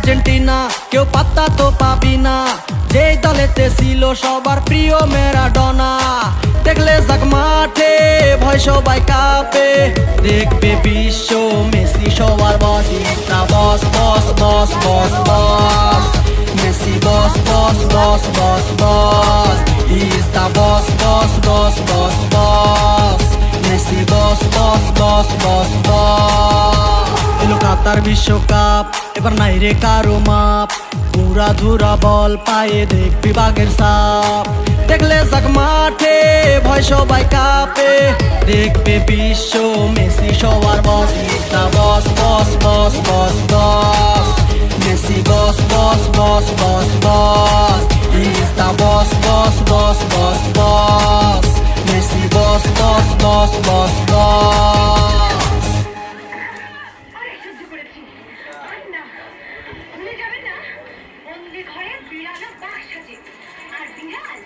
Argentina কেউ পাত্তা তো পাবি না, যেই দলেতে ছিল সবার প্রিয় ম্যারাডোনা। দেখলে যাক মাঠে ভয় সবাই কাঁপে, দেখবে বিশ্ব মেসি সবার boss. Is the boss boss boss boss boss, Messi boss boss boss boss boss. Is the boss boss boss boss boss, Messi boss boss boss boss boss. এলো কাতার বিশ্বকাপ, এবার নাই রে কারো মাপ, পুরা ধুরা বল পায়ে দেখবি বাগের সাপ। দেখলে যাক মাঠে ভয় সবাই কাঁপে, দেখবে বিশ্ব মেসি সবার boss. Is the boss boss boss boss boss, Messi boss boss boss boss boss. Is the boss boss boss boss boss, Messi boss boss boss boss boss. ভুলে যাবেন না, বন্দি ঘরে বিড়াল বাঘ সাজে, আর বিড়াল